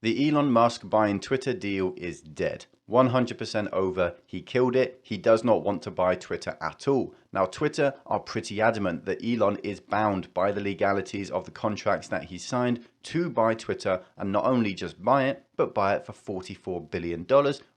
The Elon Musk buying Twitter deal is dead. 100% over. He killed it. He does not want to buy Twitter at all. Now, Twitter are pretty adamant that Elon is bound by the legalities of the contracts that he signed to buy Twitter, and not only just buy it, but buy it for $44 billion,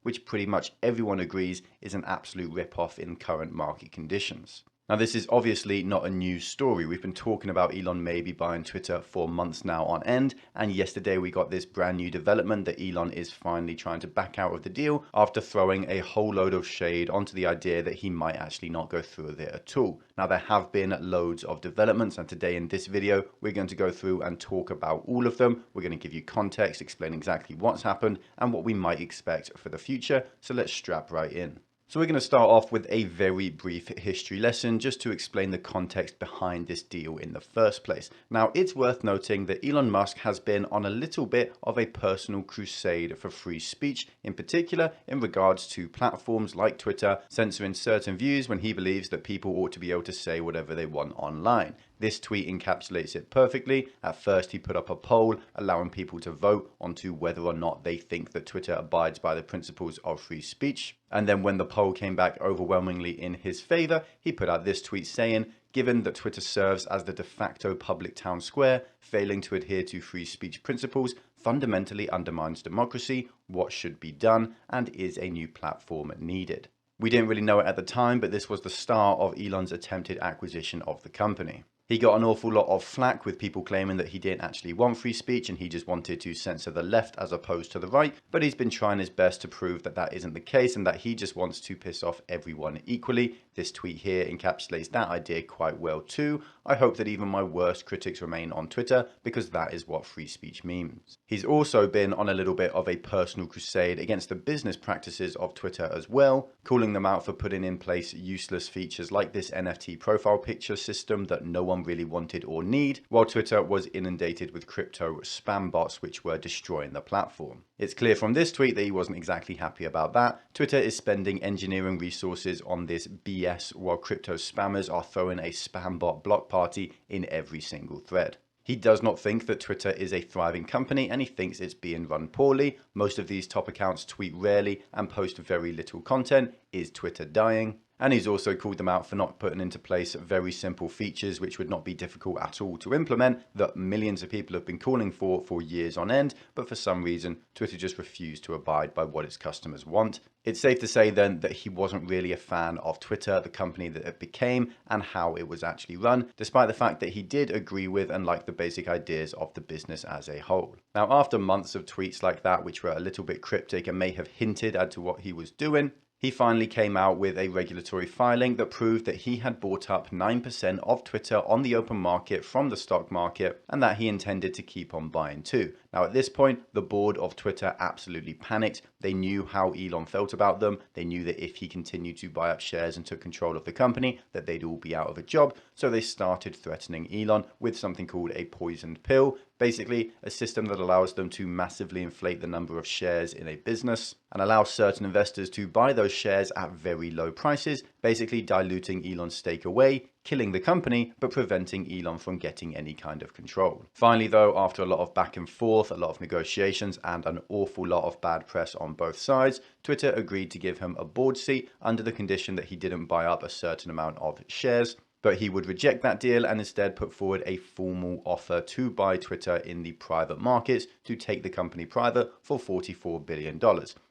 which pretty much everyone agrees is an absolute rip-off in current market conditions. Now, this is obviously not a new story. We've been talking about Elon maybe buying Twitter for months now on end, and yesterday we got this brand new development that Elon is finally trying to back out of the deal after throwing a whole load of shade onto the idea that he might actually not go through with it at all. Now, there have been loads of developments, and today in this video, we're going to go through and talk about all of them. We're going to give you context, explain exactly what's happened and what we might expect for the future. So let's strap right in. So we're going to start off with a very brief history lesson just to explain the context behind this deal in the first place. Now, it's worth noting that Elon Musk has been on a little bit of a personal crusade for free speech, in particular in regards to platforms like Twitter censoring certain views when he believes that people ought to be able to say whatever they want online. This tweet encapsulates it perfectly. At first, he put up a poll allowing people to vote onto whether or not they think that Twitter abides by the principles of free speech. And then when the poll came back overwhelmingly in his favor, he put out this tweet saying, "Given that Twitter serves as the de facto public town square, failing to adhere to free speech principles fundamentally undermines democracy. What should be done, and is a new platform needed?" We didn't really know it at the time, but this was the start of Elon's attempted acquisition of the company. He got an awful lot of flack with people claiming that he didn't actually want free speech and he just wanted to censor the left as opposed to the right, but he's been trying his best to prove that that isn't the case and that he just wants to piss off everyone equally. This tweet here encapsulates that idea quite well too. I hope that even my worst critics remain on Twitter, because that is what free speech means. He's also been on a little bit of a personal crusade against the business practices of Twitter as well, calling them out for putting in place useless features like this NFT profile picture system that no one really wanted or need, while Twitter was inundated with crypto spam bots which were destroying the platform. It's clear from this tweet that he wasn't exactly happy about that. Twitter is spending engineering resources on this BS while crypto spammers are throwing a spam bot block party in every single thread. He does not think that Twitter is a thriving company, and he thinks it's being run poorly. Most of these top accounts tweet rarely and post very little content. Is Twitter dying? And he's also called them out for not putting into place very simple features which would not be difficult at all to implement, that millions of people have been calling for years on end, but for some reason Twitter just refused to abide by what its customers want. It's safe to say then that he wasn't really a fan of Twitter, the company that it became, and how it was actually run, despite the fact that he did agree with and like the basic ideas of the business as a whole. Now, after months of tweets like that, which were a little bit cryptic and may have hinted at to what he was doing, he finally came out with a regulatory filing that proved that he had bought up 9% of Twitter on the open market from the stock market, and that he intended to keep on buying too. Now, at this point, the board of Twitter absolutely panicked. They knew how Elon felt about them. They knew that if he continued to buy up shares and took control of the company, that they'd all be out of a job. So they started threatening Elon with something called a poisoned pill. Basically, a system that allows them to massively inflate the number of shares in a business and allow certain investors to buy those shares at very low prices, basically diluting Elon's stake away, killing the company, but preventing Elon from getting any kind of control. Finally though, after a lot of back and forth, a lot of negotiations, and an awful lot of bad press on both sides, Twitter agreed to give him a board seat under the condition that he didn't buy up a certain amount of shares. But he would reject that deal and instead put forward a formal offer to buy Twitter in the private markets to take the company private for $44 billion.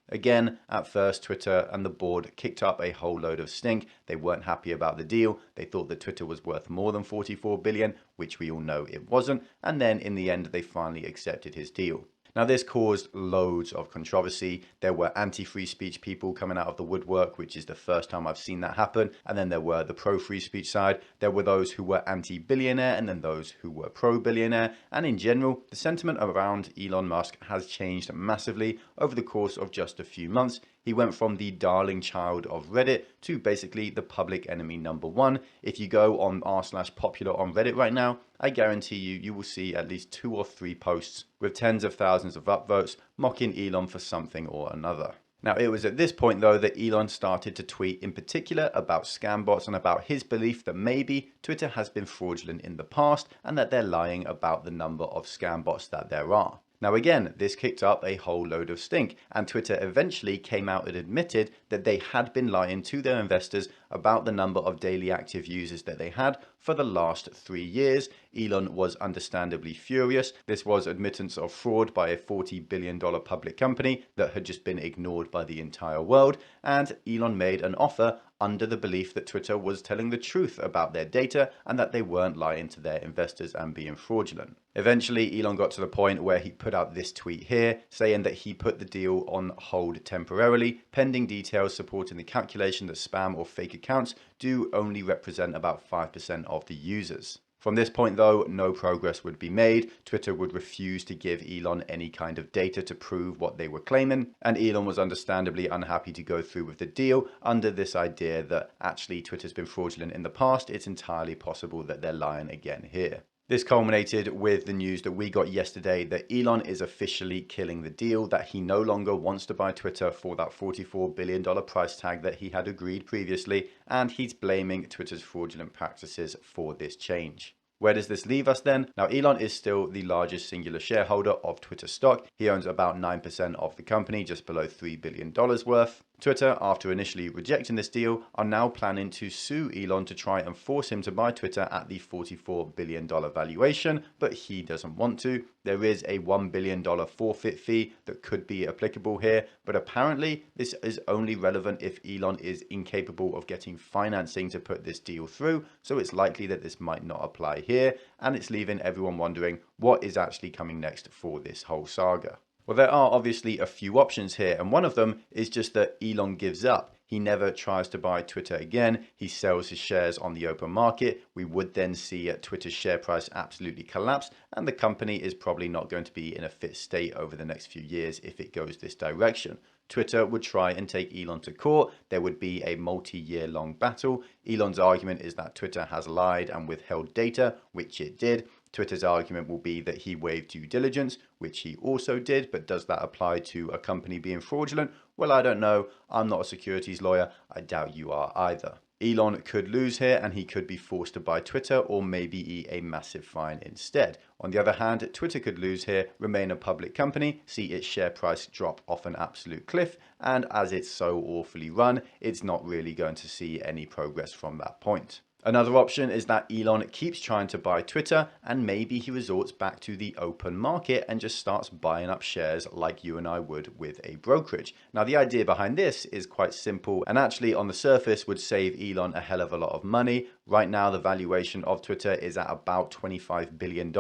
Again, at first, Twitter and the board kicked up a whole load of stink. They weren't happy about the deal. They thought that Twitter was worth more than $44 billion, which we all know it wasn't. And then in the end, they finally accepted his deal. Now, this caused loads of controversy. There were anti-free speech people coming out of the woodwork, which is the first time I've seen that happen. And then there were the pro-free speech side. There were those who were anti-billionaire and then those who were pro-billionaire. And in general, the sentiment around Elon Musk has changed massively over the course of just a few months. He went from the darling child of Reddit to basically the public enemy #1. If you go on r/popular on Reddit right now, I guarantee you will see at least 2 or 3 posts with tens of thousands of upvotes mocking Elon for something or another. Now, it was at this point though that Elon started to tweet in particular about scam bots and about his belief that maybe Twitter has been fraudulent in the past and that they're lying about the number of scam bots that there are. Now again, this kicked up a whole load of stink, and Twitter eventually came out and admitted that they had been lying to their investors about the number of daily active users that they had for the last 3 years. Elon was understandably furious. This was admittance of fraud by a $40 billion public company that had just been ignored by the entire world, and Elon made an offer under the belief that Twitter was telling the truth about their data and that they weren't lying to their investors and being fraudulent. Eventually, Elon got to the point where he put out this tweet here saying that he put the deal on hold temporarily, pending details supporting the calculation that spam or fake accounts do only represent about 5% of the users. From this point though, no progress would be made. Twitter would refuse to give Elon any kind of data to prove what they were claiming, and Elon was understandably unhappy to go through with the deal under this idea that actually Twitter's been fraudulent in the past. It's entirely possible that they're lying again here. This culminated with the news that we got yesterday that Elon is officially killing the deal, that he no longer wants to buy Twitter for that $44 billion price tag that he had agreed previously, and he's blaming Twitter's fraudulent practices for this change. Where does this leave us then? Now, Elon is still the largest singular shareholder of Twitter stock. He owns about 9% of the company, just below $3 billion worth. Twitter, after initially rejecting this deal, are now planning to sue Elon to try and force him to buy Twitter at the $44 billion valuation, but he doesn't want to. There is a $1 billion forfeit fee that could be applicable here, but apparently this is only relevant if Elon is incapable of getting financing to put this deal through, so it's likely that this might not apply here, and it's leaving everyone wondering what is actually coming next for this whole saga. Well, there are obviously a few options here, and one of them is just that Elon gives up. He never tries to buy Twitter again. He sells his shares on the open market. We would then see Twitter's share price absolutely collapse, and the company is probably not going to be in a fit state over the next few years if it goes this direction. Twitter would try and take Elon to court. There would be a multi-year long battle. Elon's argument is that Twitter has lied and withheld data, which it did. Twitter's argument will be that he waived due diligence, which he also did, but does that apply to a company being fraudulent? Well, I don't know. I'm not a securities lawyer. I doubt you are either. Elon could lose here and he could be forced to buy Twitter or maybe eat a massive fine instead. On the other hand, Twitter could lose here, remain a public company, see its share price drop off an absolute cliff, and as it's so awfully run, it's not really going to see any progress from that point. Another option is that Elon keeps trying to buy Twitter and maybe he resorts back to the open market and just starts buying up shares like you and I would with a brokerage. Now, the idea behind this is quite simple and actually on the surface would save Elon a hell of a lot of money. Right now, the valuation of Twitter is at about $25 billion,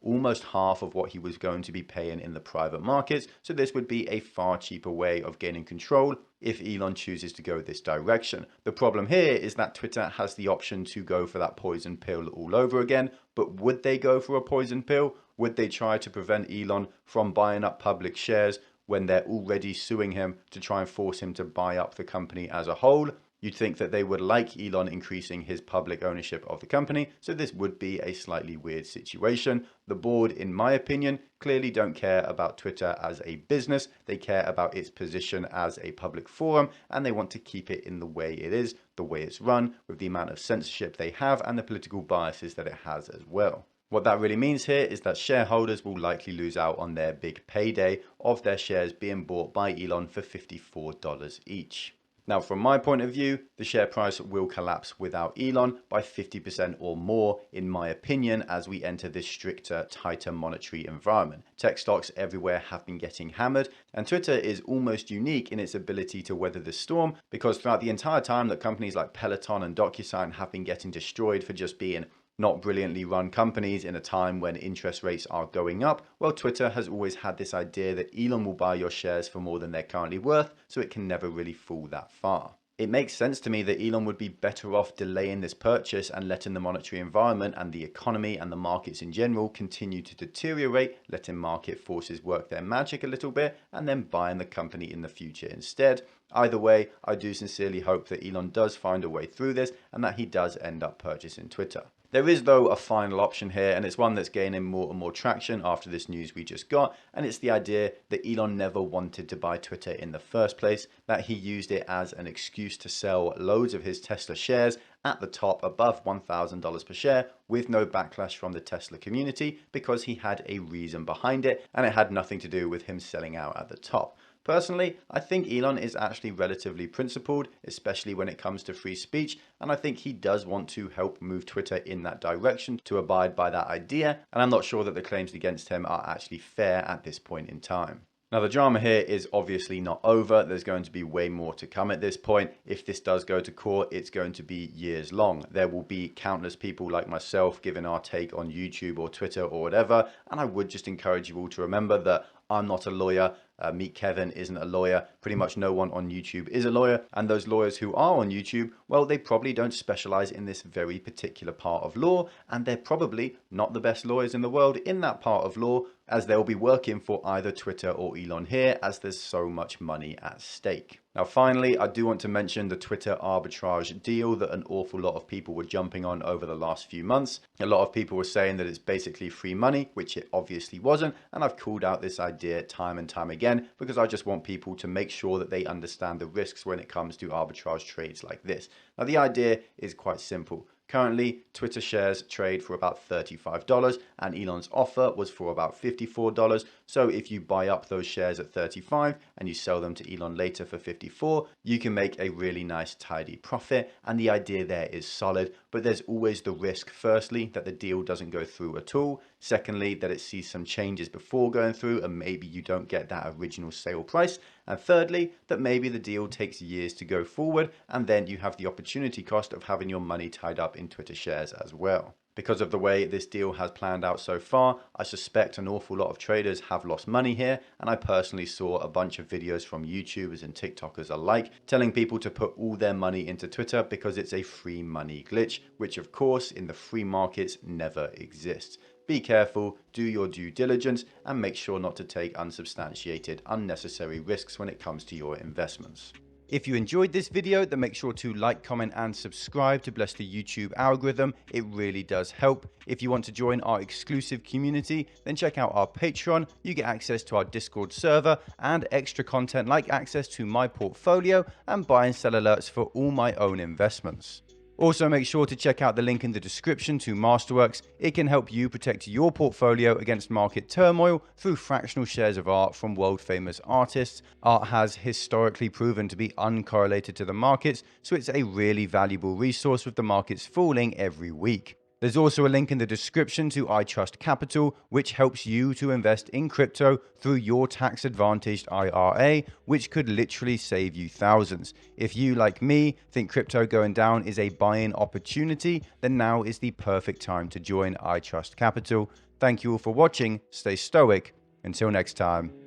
almost half of what he was going to be paying in the private markets. So this would be a far cheaper way of gaining control if Elon chooses to go this direction. The problem here is that Twitter has the option to go for that poison pill all over again, but would they go for a poison pill? Would they try to prevent Elon from buying up public shares when they're already suing him to try and force him to buy up the company as a whole? You'd think that they would like Elon increasing his public ownership of the company, so this would be a slightly weird situation. The board, in my opinion, clearly don't care about Twitter as a business. They care about its position as a public forum, and they want to keep it in the way it is, the way it's run, with the amount of censorship they have and the political biases that it has as well. What that really means here is that shareholders will likely lose out on their big payday of their shares being bought by Elon for $54 each. Now, from my point of view, the share price will collapse without Elon by 50% or more, in my opinion, as we enter this stricter, tighter monetary environment. Tech stocks everywhere have been getting hammered, and Twitter is almost unique in its ability to weather the storm, because throughout the entire time that companies like Peloton and DocuSign have been getting destroyed for just being not brilliantly run companies in a time when interest rates are going up, well, Twitter has always had this idea that Elon will buy your shares for more than they're currently worth, so it can never really fall that far. It makes sense to me that Elon would be better off delaying this purchase and letting the monetary environment and the economy and the markets in general continue to deteriorate, letting market forces work their magic a little bit, and then buying the company in the future instead. Either way, I do sincerely hope that Elon does find a way through this and that he does end up purchasing Twitter. There is, though, a final option here, and it's one that's gaining more and more traction after this news we just got, and it's the idea that Elon never wanted to buy Twitter in the first place, that he used it as an excuse to sell loads of his Tesla shares at the top above $1,000 per share with no backlash from the Tesla community because he had a reason behind it, and it had nothing to do with him selling out at the top. Personally, I think Elon is actually relatively principled, especially when it comes to free speech, and I think he does want to help move Twitter in that direction to abide by that idea, and I'm not sure that the claims against him are actually fair at this point in time. Now, the drama here is obviously not over. There's going to be way more to come at this point. If this does go to court, it's going to be years long. There will be countless people like myself giving our take on YouTube or Twitter or whatever, and I would just encourage you all to remember that I'm not a lawyer. Meet Kevin isn't a lawyer. Pretty much no one on YouTube is a lawyer. And those lawyers who are on YouTube, well, they probably don't specialize in this very particular part of law. And they're probably not the best lawyers in the world in that part of law, as they'll be working for either Twitter or Elon here, as there's so much money at stake. Now, finally, I do want to mention the Twitter arbitrage deal that an awful lot of people were jumping on over the last few months. A lot of people were saying that it's basically free money, which it obviously wasn't. And I've called out this idea time and time again because I just want people to make sure that they understand the risks when it comes to arbitrage trades like this. Now, the idea is quite simple. Currently, Twitter shares trade for about $35 and Elon's offer was for about $54. So if you buy up those shares at 35 and you sell them to Elon later for 54, you can make a really nice tidy profit. And the idea there is solid, but there's always the risk, firstly, that the deal doesn't go through at all. Secondly, that it sees some changes before going through and maybe you don't get that original sale price. And thirdly, that maybe the deal takes years to go forward and then you have the opportunity cost of having your money tied up in Twitter shares as well. Because of the way this deal has planned out so far, I suspect an awful lot of traders have lost money here, and I personally saw a bunch of videos from YouTubers and TikTokers alike telling people to put all their money into Twitter because it's a free money glitch, which of course in the free markets never exists. Be careful, do your due diligence, and make sure not to take unsubstantiated, unnecessary risks when it comes to your investments. If you enjoyed this video, then make sure to like, comment, and subscribe to bless the YouTube algorithm. It really does help. If you want to join our exclusive community, then check out our Patreon. You get access to our Discord server and extra content like access to my portfolio and buy and sell alerts for all my own investments. Also, make sure to check out the link in the description to Masterworks. It can help you protect your portfolio against market turmoil through fractional shares of art from world-famous artists. Art has historically proven to be uncorrelated to the markets, so it's a really valuable resource with the markets falling every week. There's also a link in the description to I Trust Capital, which helps you to invest in crypto through your tax-advantaged IRA, which could literally save you thousands. If you, like me, think crypto going down is a buy-in opportunity, then now is the perfect time to join I Trust Capital. Thank you all for watching. Stay stoic. Until next time.